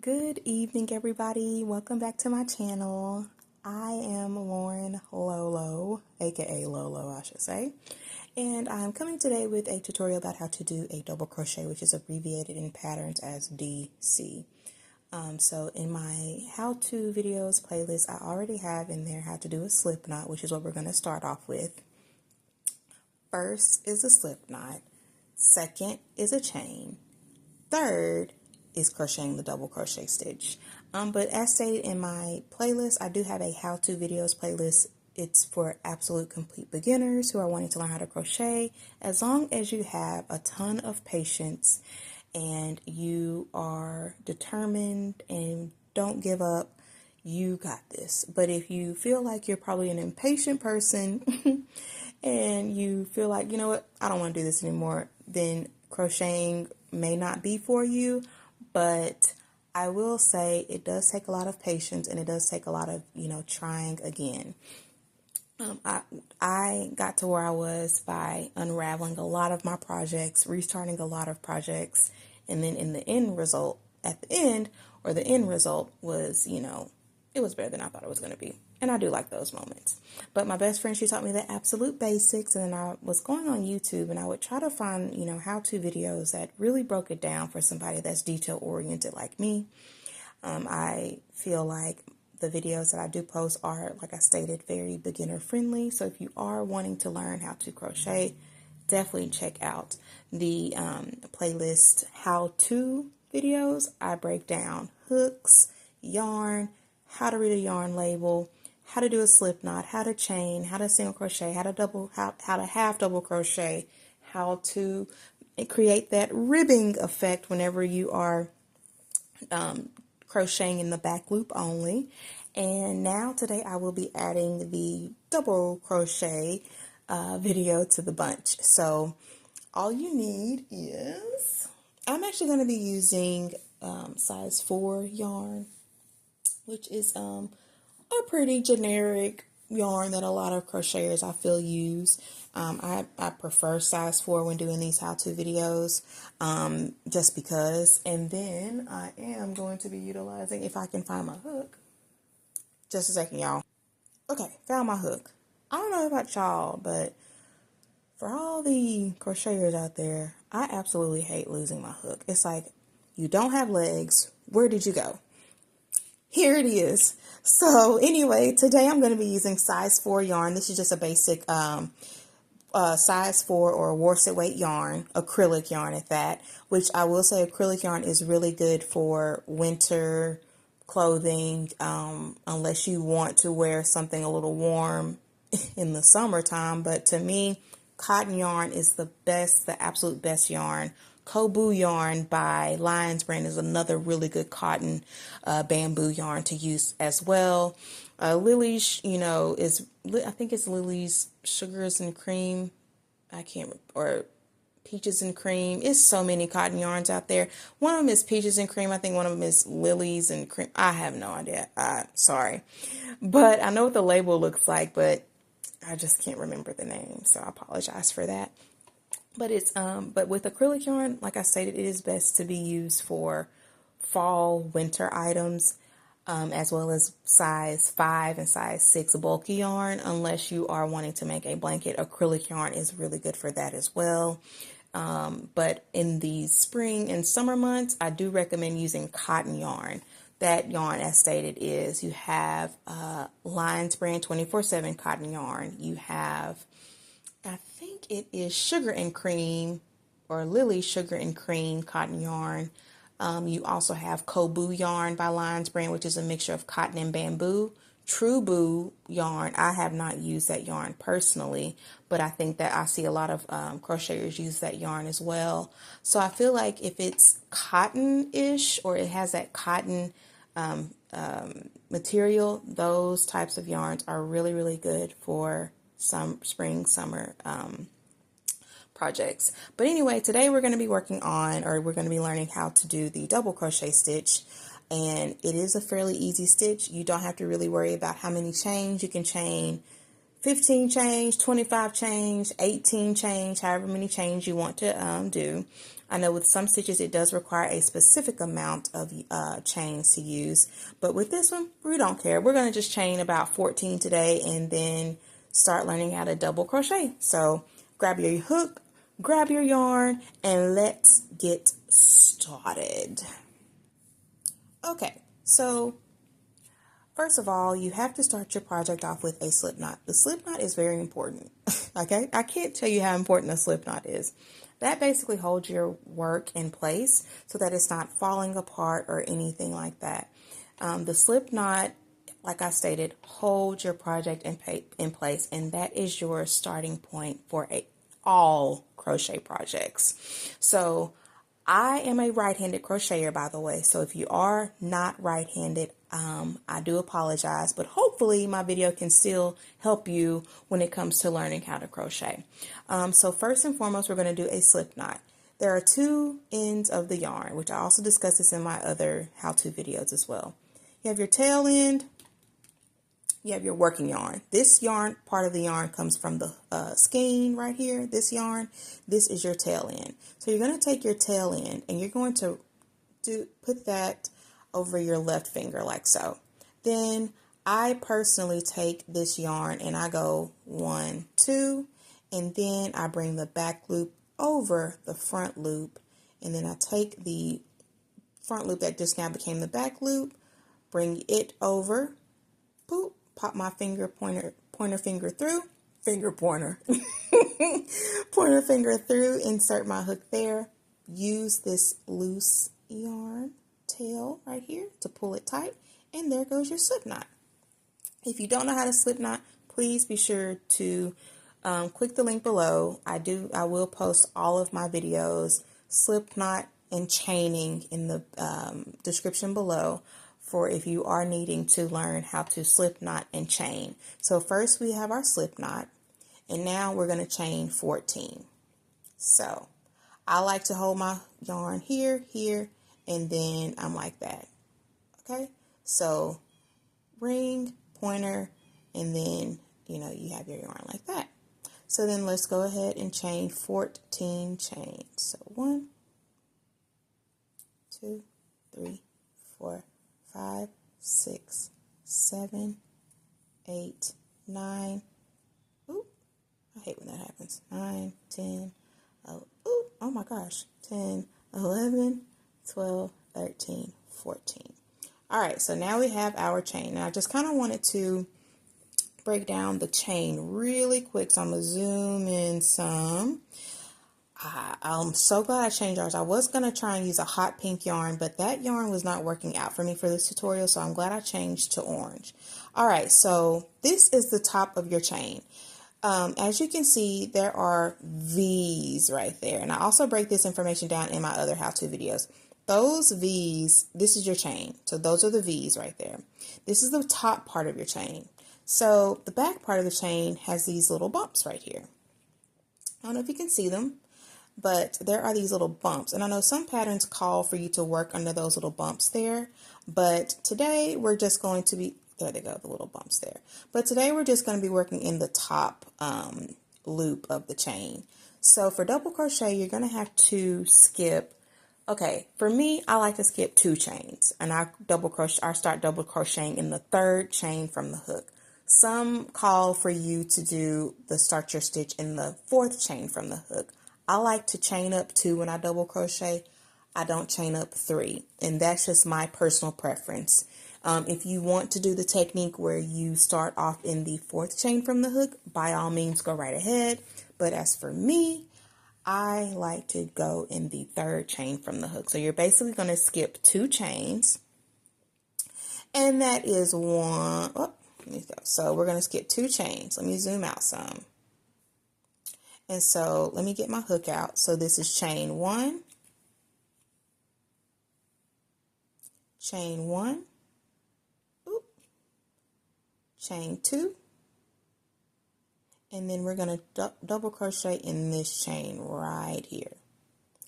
Good evening, everybody. Welcome back to my channel. I am Lauren Lolo, aka Lolo, I should say, and I'm coming today with a tutorial about how to do a double crochet, which is abbreviated in patterns as DC. So in my how-to videos playlist, I already have in there how to do a slip knot, which is what we're going to start off with. First is a slip knot. Second is a chain. Third is crocheting the double crochet stitch. But as stated in my playlist, I do have a how-to videos playlist. It's for absolute complete beginners who are wanting to learn how to crochet. As long as you have a ton of patience and you are determined and don't give up, you got this. But if you feel like you're probably an impatient person and you feel like, you know what, I don't want to do this anymore, then crocheting may not be for you. But I will say it does take a lot of patience, and it does take a lot of, trying again. I got to where I was by unraveling a lot of my projects, restarting a lot of projects, and then in the end result, the end result was, it was better than I thought it was going to be. And I do like those moments. But my best friend, she taught me the absolute basics, and then I was going on YouTube and I would try to find, how-to videos that really broke it down for somebody that's detail-oriented like me. I feel like the videos that I do post are, like I stated, very beginner-friendly. So if you are wanting to learn how to crochet, definitely check out the playlist how-to videos. I break down hooks, yarn, how to read a yarn label, how to do a slip knot, how to chain, how to single crochet, how to half double crochet, how to create that ribbing effect whenever you are crocheting in the back loop only. And now today I will be adding the double crochet video to the bunch. So all you need is, I'm actually going to be using size 4 yarn, which is a pretty generic yarn that a lot of crocheters I feel use. I prefer size 4 when doing these how-to videos, just because. And then I am going to be utilizing, if I can find my hook. Just a second, y'all. Okay, found my hook. I don't know about y'all, but for all the crocheters out there, I absolutely hate losing my hook. It's like, you don't have legs. Where did you go? Here it is. So anyway, today I'm going to be using size 4 yarn. This is just a basic size 4 or worsted weight yarn, acrylic yarn at that, which I will say acrylic yarn is really good for winter clothing, unless you want to wear something a little warm in the summertime. But to me, cotton yarn is the best, the absolute best yarn. Kobu yarn by Lions brand is another really good cotton bamboo yarn to use as well. Lily's, I think it's Lily's Sugars and Cream. Or Peaches and Cream. It's so many cotton yarns out there. One of them is Peaches and Cream. I think one of them is Lily's and Cream. I have no idea. Sorry. But I know what the label looks like, but I just can't remember the name. So I apologize for that. But but with acrylic yarn, like I stated, it is best to be used for fall, winter items, as well as size 5 and size 6 bulky yarn, unless you are wanting to make a blanket. Acrylic yarn is really good for that as well. But in the spring and summer months, I do recommend using cotton yarn. That yarn, as stated, is you have Lions brand 24/7 cotton yarn. You have, I think it is Sugar and Cream or Lily Sugar and Cream cotton yarn. You also have Kobu yarn by Lions brand, which is a mixture of cotton and bamboo. True Boo yarn, I have not used that yarn personally, but I think that I see a lot of crocheters use that yarn as well. So I feel like if it's cotton-ish or it has that cotton material, those types of yarns are really, really good for some spring, summer projects. But anyway, today we're going to be we're going to be learning how to do the double crochet stitch. And it is a fairly easy stitch. You don't have to really worry about how many chains. You can chain 15 chains, 25 chains, 18 chains, however many chains you want to do. I know with some stitches it does require a specific amount of chains to use, but with this one we don't care. We're going to just chain about 14 today and then start learning how to double crochet. So grab your hook, grab your yarn, and let's get started. Okay, so first of all, you have to start your project off with a slip knot. The slip knot is very important. Okay, I can't tell you how important a slip knot is. That basically holds your work in place so that it's not falling apart or anything like that. The slip knot, like I stated, holds your project in place, and that is your starting point for all crochet projects. So I am a right-handed crocheter, by the way, so if you are not right-handed, I do apologize, but hopefully my video can still help you when it comes to learning how to crochet. So first and foremost, we're going to do a slip knot. There are two ends of the yarn, which I also discuss this in my other how-to videos as well. You have your tail end, you have your working yarn. This yarn, part of the yarn comes from the skein right here, this yarn. This is your tail end. So you're going to take your tail end and you're going to put that over your left finger like so. Then I personally take this yarn and I go 1, 2, and then I bring the back loop over the front loop, and then I take the front loop that just now became the back loop, bring it over, boop, pop my pointer finger through, pointer finger through, insert my hook there, use this loose yarn tail right here to pull it tight, and there goes your slip knot. If you don't know how to slip knot, please be sure to click the link below. I will post all of my videos, slip knot and chaining, in the description below, for if you are needing to learn how to slip knot and chain. So first we have our slip knot, and now we're going to chain 14. So I like to hold my yarn here, and then I'm like that. Okay, so ring, pointer, and then you have your yarn like that. So then let's go ahead and chain 14 chains. So 1, 2, 3, 4, 5, 6, 7, 8, 9. Ooh, I hate when that happens. 9, 10, oh my gosh, 10, 11, 12, 13, 14. All right, so now we have our chain. Now I just kind of wanted to break down the chain really quick, so I'm going to zoom in some. I'm so glad I changed yarns. I was going to try and use a hot pink yarn, but that yarn was not working out for me for this tutorial, so I'm glad I changed to orange. All right, so this is the top of your chain. As you can see, there are V's right there, and I also break this information down in my other how-to videos. Those V's, this is your chain, so those are the V's right there. This is the top part of your chain. So the back part of the chain has these little bumps right here. I don't know if you can see them, but there are these little bumps, and I know some patterns call for you to work under those little bumps there, but today we're just going to be, there they go, the little bumps there. But today we're just going to be working in the top loop of the chain. So for double crochet, you're going to have to skip, okay, for me, I like to skip 2 chains, and I start double crocheting in the 3rd chain from the hook. Some call for you to do start your stitch in the 4th chain from the hook. I like to chain up 2 when I double crochet. I don't chain up 3, and that's just my personal preference. If you want to do the technique where you start off in the 4th chain from the hook, by all means go right ahead. But as for me, I like to go in the 3rd chain from the hook. So you're basically going to skip 2 chains, and that is one. Oh, let me go. So we're going to skip 2 chains. Let me zoom out some. And so let me get my hook out. So this is chain 1, chain 1, oop, chain 2, and then we're going to double crochet in this chain right here.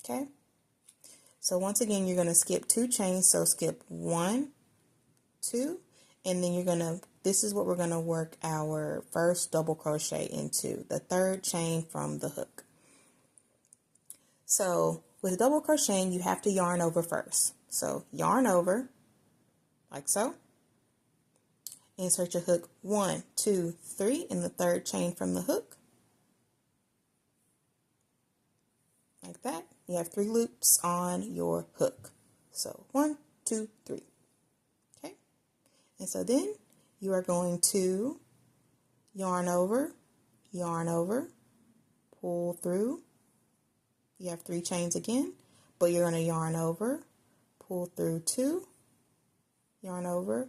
Okay, so once again you're going to skip 2 chains, so skip 1, 2, and then you're going to this is what we're going to work our first double crochet into, the third chain from the hook. So with double crocheting, you have to yarn over first. So yarn over, like so. Insert your hook 1, 2, 3 in the third chain from the hook. Like that. You have 3 loops on your hook. So 1, 2, 3. Okay. And so then you are going to yarn over, pull through. You have 3 chains again, but you're going to yarn over, pull through 2, yarn over,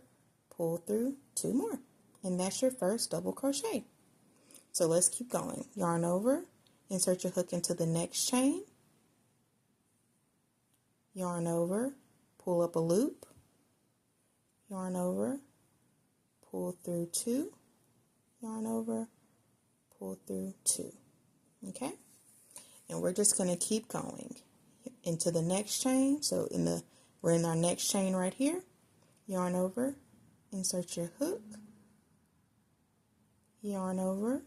pull through 2 more. And that's your first double crochet. So let's keep going. Yarn over, insert your hook into the next chain, yarn over, pull up a loop, yarn over, pull through 2, yarn over, pull through 2. Okay? And we're just going to keep going into the next chain. So we're in our next chain right here. Yarn over, insert your hook, yarn over,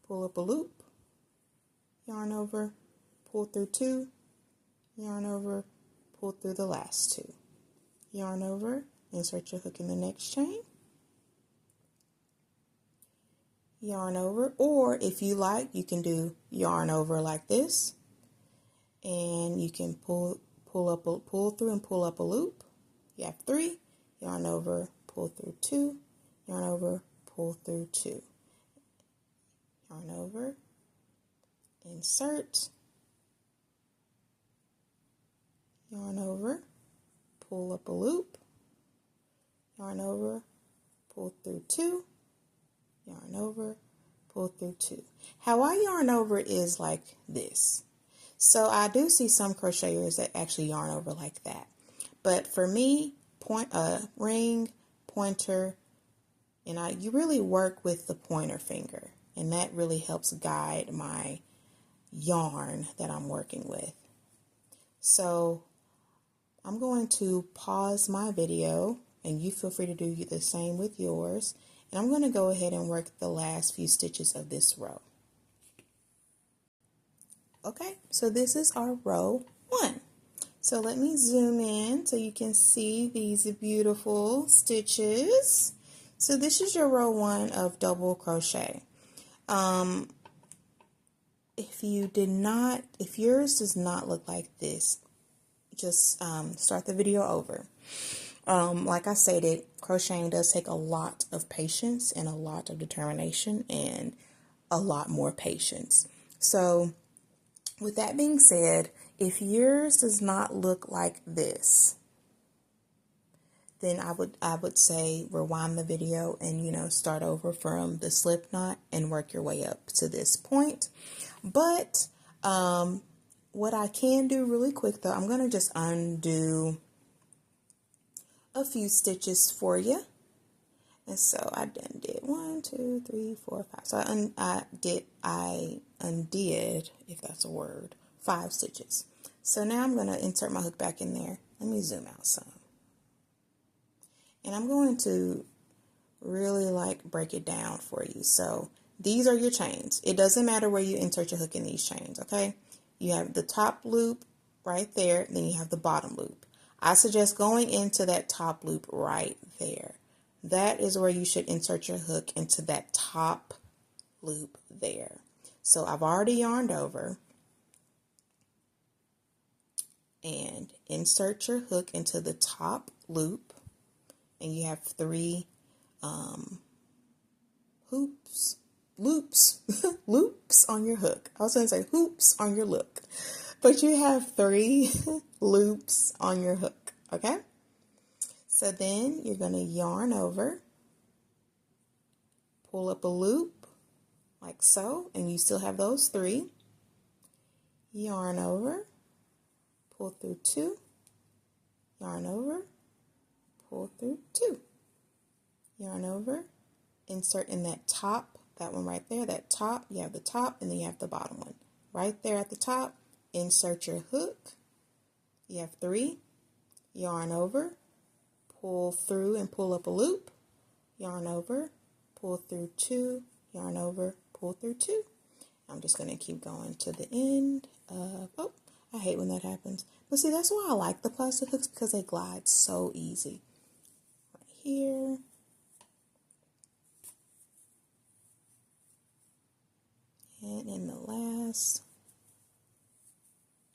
pull up a loop, yarn over, pull through 2, yarn over, pull through the last 2. Yarn over, insert your hook in the next chain, yarn over, or if you like, you can do yarn over like this, and you can pull through and pull up a loop. You have 3, yarn over, pull through 2, yarn over, pull through 2, yarn over, insert, yarn over, pull up a loop, yarn over, pull through 2, yarn over, pull through 2. How I yarn over is like this. So I do see some crocheters that actually yarn over like that. But for me, ring, pointer, and you really work with the pointer finger. And that really helps guide my yarn that I'm working with. So I'm going to pause my video, and you feel free to do the same with yours. And I'm going to go ahead and work the last few stitches of this row. Okay, so this is our row 1. So let me zoom in so you can see these beautiful stitches. So this is your row 1 of double crochet. If yours does not look like this, just start the video over. Like I stated, crocheting does take a lot of patience and a lot of determination and a lot more patience. So with that being said, if yours does not look like this, then I would say rewind the video and start over from the slip knot and work your way up to this point. But what I can do really quick though, I'm going to just undo a few stitches for you. And so I done did 1, 2, 3, 4, 5. So I undid, if that's a word, 5 stitches. So now I'm going to insert my hook back in there. Let me zoom out some. And I'm going to really break it down for you. So these are your chains. It doesn't matter where you insert your hook in these chains, okay? You have the top loop right there, then you have the bottom loop. I suggest going into that top loop right there. That is where you should insert your hook into that top loop there. So I've already yarned over, and insert your hook into the top loop, and you have 3 loops on your hook. I was going to say hoops on your look, but you have 3 loops on your hook, okay? So then you're going to yarn over, pull up a loop like so, and you still have those 3. Yarn over, pull through 2, yarn over, pull through 2, yarn over, insert in that top, that one right there, that top, you have the top, and then you have the bottom one. Right there at the top, insert your hook, you have 3, yarn over, pull through and pull up a loop, yarn over, pull through 2, yarn over, pull through 2. I'm just going to keep going to the end of, oh, I hate when that happens. But see, that's why I like the plastic hooks, because they glide so easy. Right here. And in the last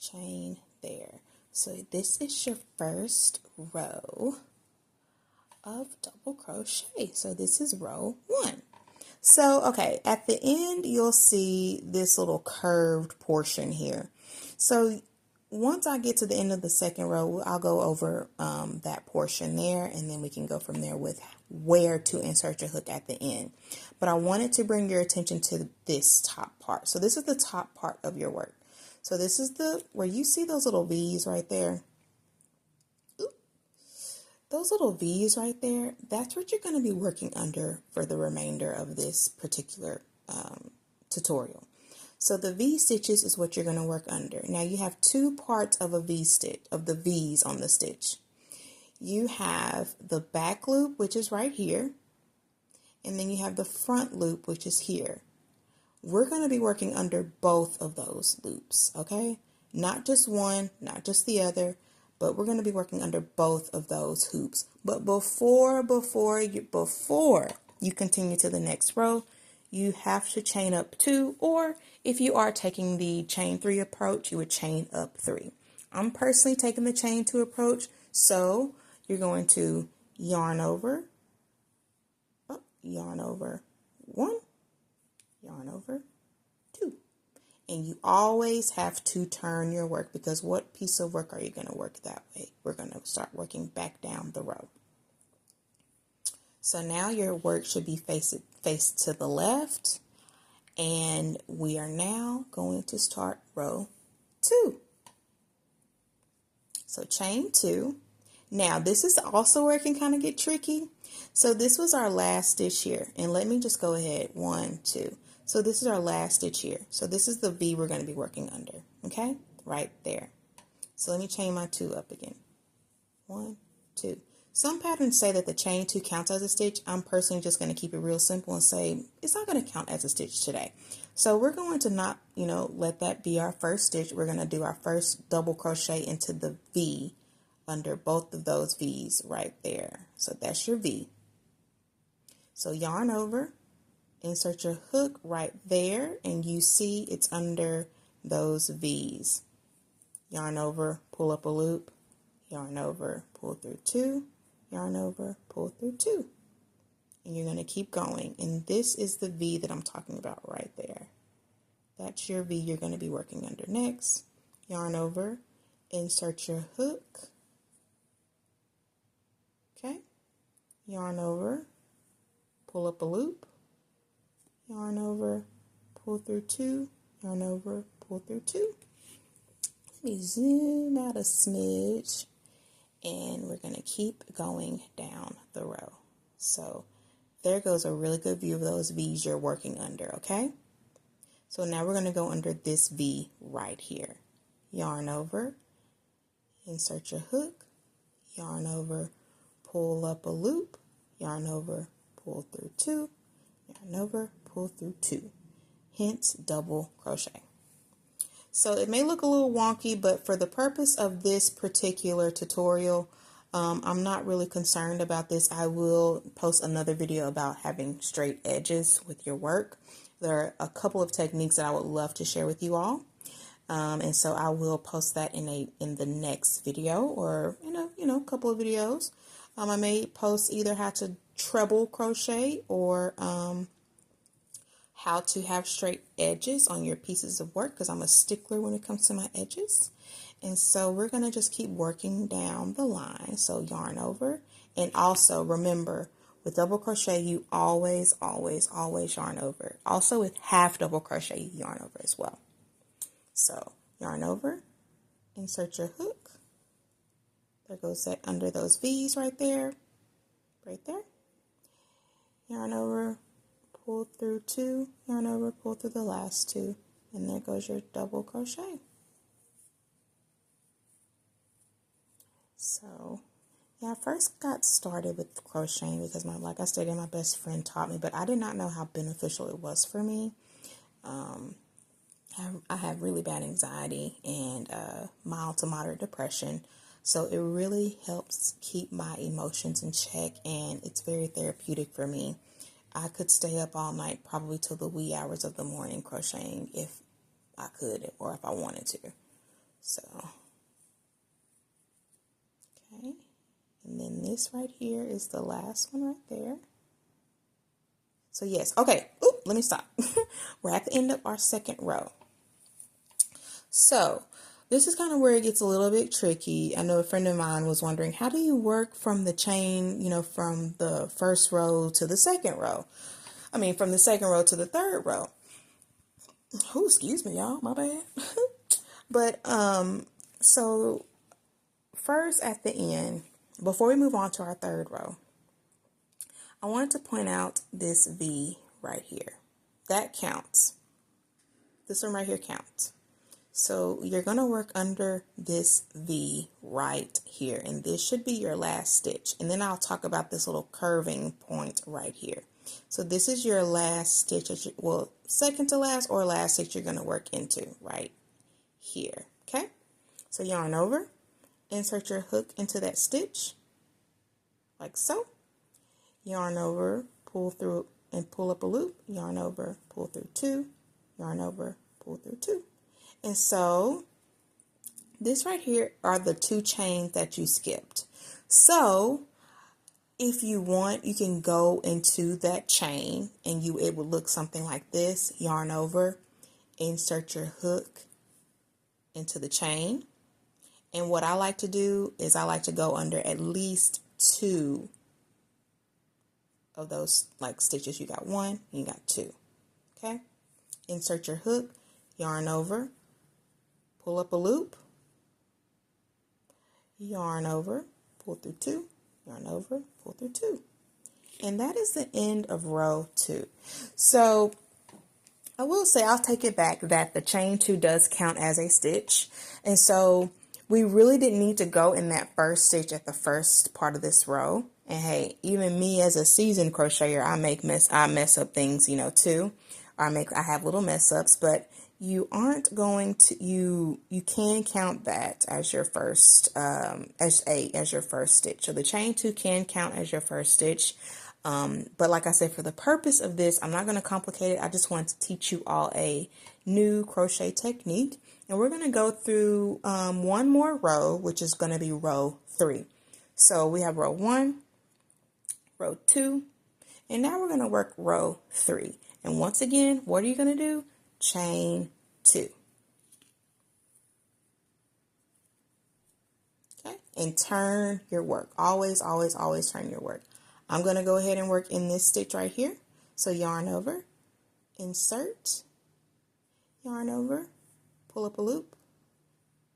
chain there. So this is your first row of double crochet. So this is row 1. So, okay, at the end, you'll see this little curved portion here. So once I get to the end of the second row, I'll go over that portion there, and then we can go from there with where to insert your hook at the end. But I wanted to bring your attention to this top part. So this is the top part of your work. So this is where you see those little V's right there. Those little V's right there, that's what you're going to be working under for the remainder of this particular tutorial. So the V stitches is what you're going to work under. Now you have 2 parts of a V stitch, of the V's on the stitch. You have the back loop, which is right here, and then you have the front loop, which is here. We're going to be working under both of those loops, okay? Not just one, not just the other, but we're going to be working under both of those hoops. But before you continue to the next row, you have to chain up 2, or if you are taking the chain 3 approach, you would chain up 3. I'm personally taking the chain 2 approach, so you're going to yarn over 1, yarn over 2. And you always have to turn your work, because what piece of work are you going to work that way? We're going to start working back down the row. So now your work should be faced to the left, and we are now going to start row 2. So chain 2. Now this is also where it can kind of get tricky. So this was our last stitch here, and let me just go ahead, 1, 2. So this is our last stitch here. So this is the V we're going to be working under, okay? Right there. So let me chain my 2 up again. 1, 2. Some patterns say that the chain 2 counts as a stitch. I'm personally just going to keep it real simple and say it's not going to count as a stitch today. So we're going to not, let that be our first stitch. We're going to do our first double crochet into the V under both of those V's right there. So that's your V. So yarn over. Insert your hook right there, and you see it's under those V's. Yarn over, pull up a loop, yarn over, pull through 2, yarn over, pull through 2. And you're going to keep going. And this is the V that I'm talking about right there. That's your V you're going to be working under next. Yarn over, insert your hook. Okay. Yarn over, pull up a loop. Yarn over, pull through 2, yarn over, pull through 2. Let me zoom out a smidge, and we're going to keep going down the row. So there goes a really good view of those V's you're working under, okay? So now we're going to go under this V right here. Yarn over, insert your hook, yarn over, pull up a loop, yarn over, pull through 2, yarn over, pull through 2, hence double crochet. So it may look a little wonky, but for the purpose of this particular tutorial, I'm not really concerned about this. I will post another video about having straight edges with your work. There are a couple of techniques that I would love to share with you all, and so I will post that in the next video, or a couple of videos. I may post either how to treble crochet or how to have straight edges on your pieces of work, because I'm a stickler when it comes to my edges. And so we're going to just keep working down the line. So yarn over, and also remember, with double crochet you always yarn over. Also with half double crochet you yarn over as well. So yarn over, insert your hook. There goes that under those V's right there. Yarn over, pull through 2, yarn over, pull through the last 2, and there goes your double crochet. So Yeah, I first got started with crocheting because like I stated, my best friend taught me, but I did not know how beneficial it was for me. I have really bad anxiety and mild to moderate depression. So it really helps keep my emotions in check, and it's very therapeutic for me. I could stay up all night, probably till the wee hours of the morning, crocheting if I could or if I wanted to. So, okay. And then this right here is the last one right there. So yes, okay. Oop, let me stop. We're at the end of our second row. So this is kind of where it gets a little bit tricky. I know a friend of mine was wondering, how do you work from the chain, from the first row to the second row? I mean, from the second row to the third row. Oh, excuse me, y'all, my bad. But, so first at the end, before we move on to our third row, I wanted to point out this V right here. That counts. This one right here counts. So you're going to work under this V right here, and this should be your last stitch. And then I'll talk about this little curving point right here. So this is your last stitch, well, second to last or last stitch you're going to work into right here. Okay, so yarn over, insert your hook into that stitch like so, yarn over, pull through and pull up a loop, yarn over, pull through two, yarn over, pull through two. And so this right here are the two chains that you skipped. So if you want, you can go into that chain and it would look something like this. Yarn over, insert your hook into the chain. And what I like to do is I like to go under at least two of those like stitches. You got one, you got two. Okay? Insert your hook, yarn over, pull up a loop, yarn over, pull through two, yarn over, pull through two. And that is the end of row 2. So I will say, I'll take it back that the chain 2 does count as a stitch. And so we really didn't need to go in that first stitch at the first part of this row. And hey, even me as a seasoned crocheter, I mess up things, too. I have little mess ups, but you aren't going to, you can count that as your first, as your first stitch. So the chain 2 can count as your first stitch. But like I said, for the purpose of this, I'm not going to complicate it. I just wanted to teach you all a new crochet technique. And we're going to go through one more row, which is going to be row 3. So we have row 1, row 2, and now we're going to work row 3. And once again, what are you going to do? Chain 2. Okay, and turn your work. Always, always, always turn your work. I'm going to go ahead and work in this stitch right here. So yarn over, insert, yarn over, pull up a loop,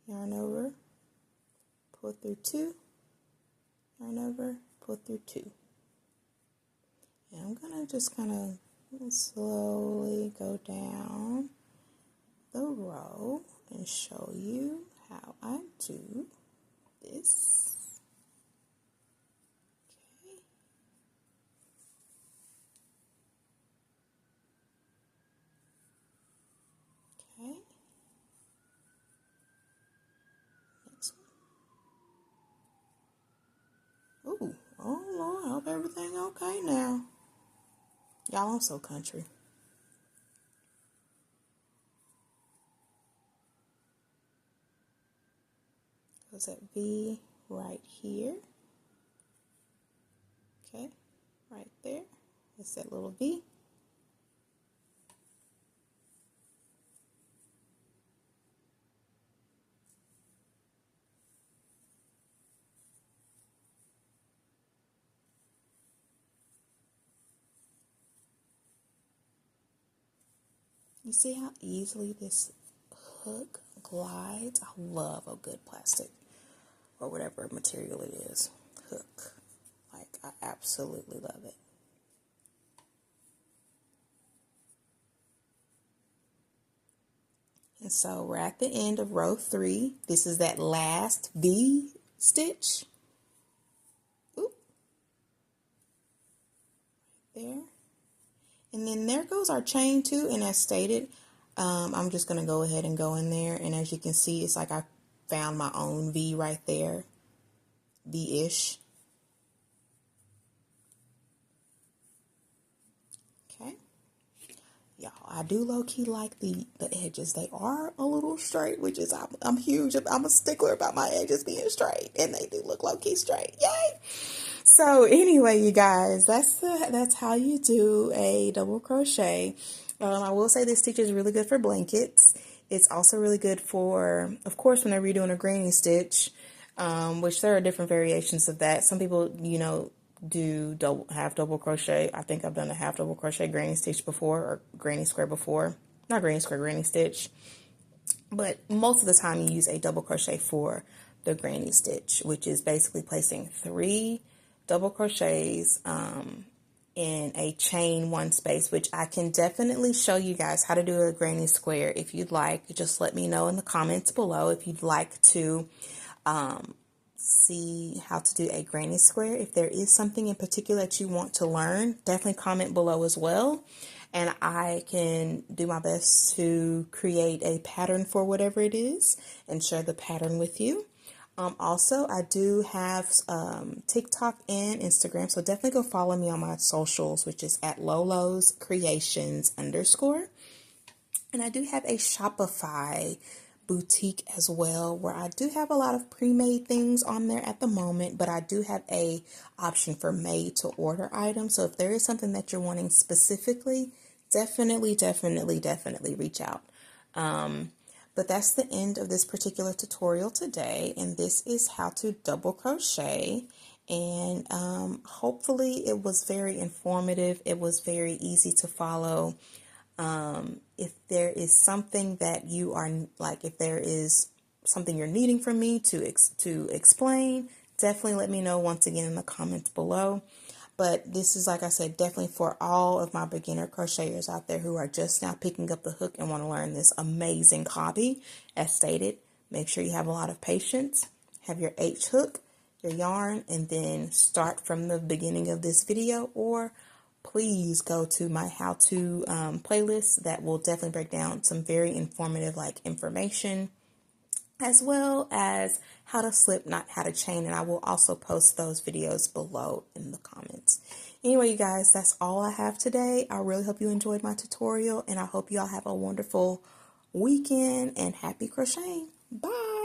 yarn over, pull through two, yarn over, pull through two. And I'm going to just kind of slowly go down the row and show you how I do this. Okay. Next one. Ooh, oh Lord, I hope everything okay now. Y'all, I'm so country. Goes that V right here. Okay, right there. It's that little V. You see how easily this hook glides? I love a good plastic or whatever material it is hook. Like, I absolutely love it. And so we're at the end of row 3. This is that last V stitch. And then there goes our chain too, and as stated, I'm just going to go ahead and go in there, and as you can see, it's like I found my own V right there, V-ish. Okay. Y'all, I do low-key like the edges. They are a little straight, which is, I'm huge. I'm a stickler about my edges being straight, and they do look low-key straight. Yay! So anyway, you guys, that's how you do a double crochet. I will say this stitch is really good for blankets. It's also really good for, of course, whenever you're doing a granny stitch, which there are different variations of that. Some people, you know, do half double crochet. I think I've done a half double crochet granny stitch before, or granny square before. Not granny square, granny stitch. But most of the time you use a double crochet for the granny stitch, which is basically placing 3 double crochets in a chain one space, which I can definitely show you guys how to do a granny square. If you'd like, just let me know in the comments below if you'd like to see how to do a granny square. If there is something in particular that you want to learn, definitely comment below as well, and I can do my best to create a pattern for whatever it is and share the pattern with you. Also, I do have TikTok and Instagram, so definitely go follow me on my socials, which is at Lolo's Creations _. And I do have a Shopify boutique as well, where I do have a lot of pre-made things on there at the moment, but I do have a option for made to order items. So if there is something that you're wanting specifically, definitely reach out. But that's the end of this particular tutorial today, and this is how to double crochet. And hopefully it was very informative. It was very easy to follow. If there is something that you are like, if there is something you're needing from me to explain, definitely let me know once again in the comments below. But this is, like I said, definitely for all of my beginner crocheters out there who are just now picking up the hook and want to learn this amazing hobby. As stated, make sure you have a lot of patience, have your H hook, your yarn, and then start from the beginning of this video, or please go to my how-to playlist that will definitely break down some very informative information, as well as how to slip, not how to chain, and I will also post those videos below in the comments. Anyway, you guys, that's all I have today. I really hope you enjoyed my tutorial, and I hope you all have a wonderful weekend and happy crocheting. Bye!